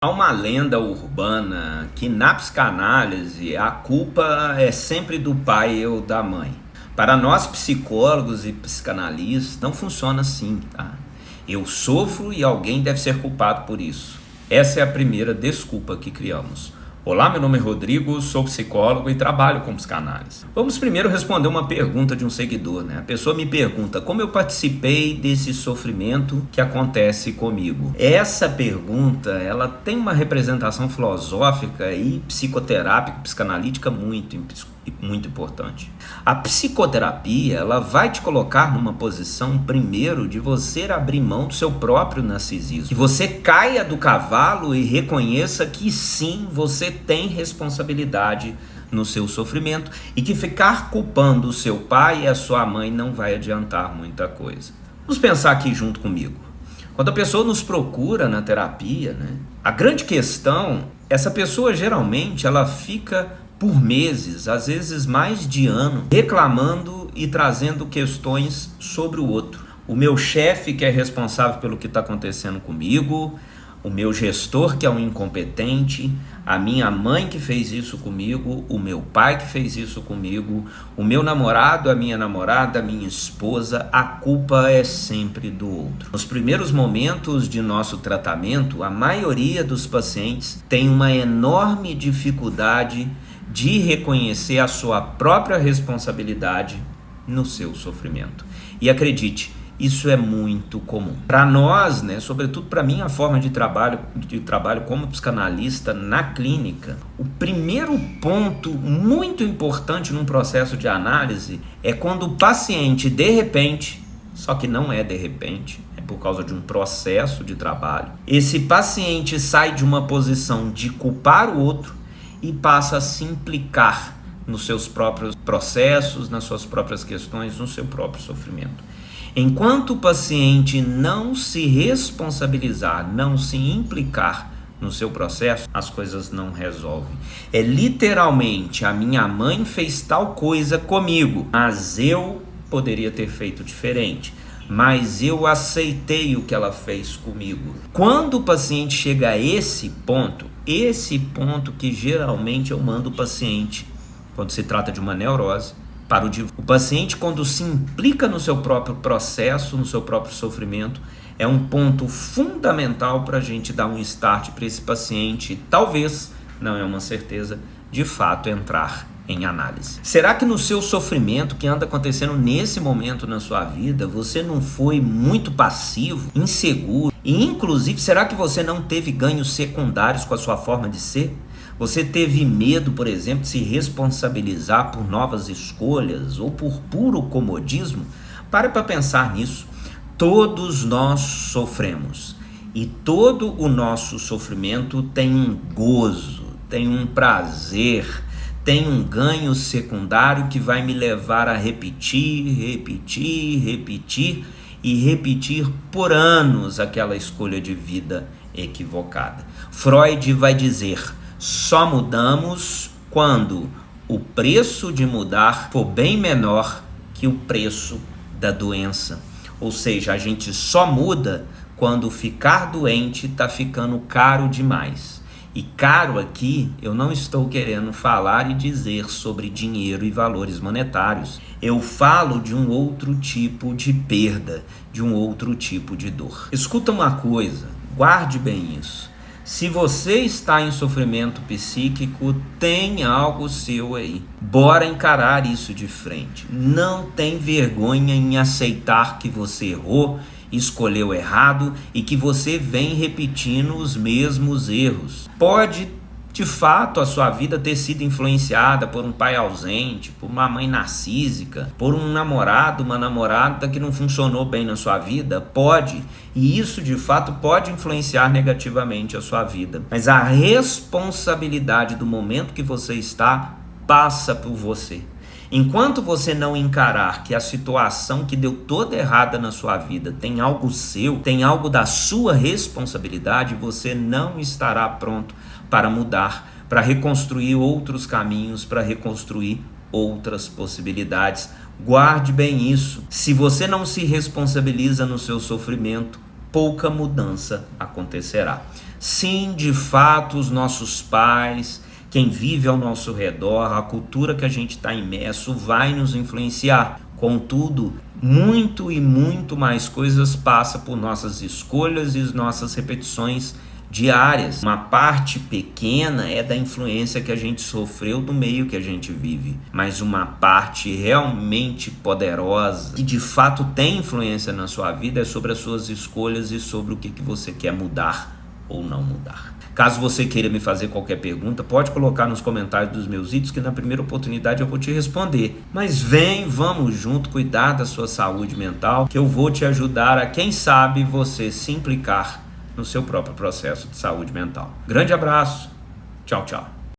Há uma lenda urbana que na psicanálise a culpa é sempre do pai ou da mãe. Para nós psicólogos e psicanalistas não funciona assim, tá? Eu sofro e alguém deve ser culpado por isso. Essa é a primeira desculpa que criamos. Olá, meu nome é Rodrigo, sou psicólogo e trabalho com psicanálise. Vamos primeiro responder uma pergunta de um seguidor, né? A pessoa me pergunta como eu participei desse sofrimento que acontece comigo. Essa pergunta, ela tem uma representação filosófica e psicoterápica, psicanalítica muito importante. A psicoterapia, ela vai te colocar numa posição, primeiro, de você abrir mão do seu próprio narcisismo. Que você caia do cavalo e reconheça que sim, você tem responsabilidade no seu sofrimento e que ficar culpando o seu pai e a sua mãe não vai adiantar muita coisa. Vamos pensar aqui junto comigo. Quando a pessoa nos procura na terapia, né, a grande questão, essa pessoa geralmente ela fica por meses, às vezes mais de ano, reclamando e trazendo questões sobre o outro. O meu chefe que é responsável pelo que está acontecendo comigo, o meu gestor que é um incompetente, a minha mãe que fez isso comigo, o meu pai que fez isso comigo, o meu namorado, a minha namorada, a minha esposa, a culpa é sempre do outro. Nos primeiros momentos de nosso tratamento, a maioria dos pacientes tem uma enorme dificuldade de reconhecer a sua própria responsabilidade no seu sofrimento. E acredite, isso é muito comum. Para nós, né, sobretudo para mim, a forma de trabalho como psicanalista na clínica, o primeiro ponto muito importante num processo de análise é quando o paciente, de repente, só que não é de repente, é por causa de um processo de trabalho, esse paciente sai de uma posição de culpar o outro e passa a se implicar nos seus próprios processos, nas suas próprias questões, no seu próprio sofrimento. Enquanto o paciente não se responsabilizar, não se implicar no seu processo, as coisas não resolvem. É literalmente, a minha mãe fez tal coisa comigo, mas eu poderia ter feito diferente. Mas eu aceitei o que ela fez comigo. Quando o paciente chega a esse ponto que geralmente eu mando o paciente, quando se trata de uma neurose, para o divórcio. O paciente, quando se implica no seu próprio processo, no seu próprio sofrimento, é um ponto fundamental para a gente dar um start para esse paciente, talvez, não é uma certeza, de fato entrar em análise. Será que no seu sofrimento que anda acontecendo nesse momento na sua vida, você não foi muito passivo, inseguro? E inclusive, será que você não teve ganhos secundários com a sua forma de ser? Você teve medo, por exemplo, de se responsabilizar por novas escolhas ou por puro comodismo? Pare para pensar nisso. Todos nós sofremos e todo o nosso sofrimento tem um gozo, tem um prazer, tem um ganho secundário que vai me levar a repetir por anos aquela escolha de vida equivocada. Freud vai dizer: só mudamos quando o preço de mudar for bem menor que o preço da doença. Ou seja, a gente só muda quando ficar doente está ficando caro demais. E caro aqui, eu não estou querendo falar e dizer sobre dinheiro e valores monetários. Eu falo de um outro tipo de perda, de um outro tipo de dor. Escuta uma coisa, guarde bem isso. Se você está em sofrimento psíquico, tem algo seu aí. Bora encarar isso de frente. Não tem vergonha em aceitar que você errou, escolheu errado e que você vem repetindo os mesmos erros. Pode, de fato, a sua vida ter sido influenciada por um pai ausente, por uma mãe narcísica, por um namorado, uma namorada que não funcionou bem na sua vida. Pode, e isso de fato pode influenciar negativamente a sua vida. Mas a responsabilidade do momento que você está passa por você. Enquanto você não encarar que a situação que deu toda errada na sua vida tem algo seu, tem algo da sua responsabilidade, você não estará pronto para mudar, para reconstruir outros caminhos, para reconstruir outras possibilidades. Guarde bem isso. Se você não se responsabiliza no seu sofrimento, pouca mudança acontecerá. Sim, de fato, os nossos pais, quem vive ao nosso redor, a cultura que a gente está imerso vai nos influenciar. Contudo, muito e muito mais coisas passa por nossas escolhas e nossas repetições diárias. Uma parte pequena é da influência que a gente sofreu do meio que a gente vive, mas uma parte realmente poderosa, que de fato tem influência na sua vida, é sobre as suas escolhas e sobre o que você quer mudar ou não mudar. Caso você queira me fazer qualquer pergunta, pode colocar nos comentários dos meus vídeos que na primeira oportunidade eu vou te responder. Mas vamos junto cuidar da sua saúde mental, que eu vou te ajudar a, quem sabe, você se implicar no seu próprio processo de saúde mental. Grande abraço, tchau, tchau.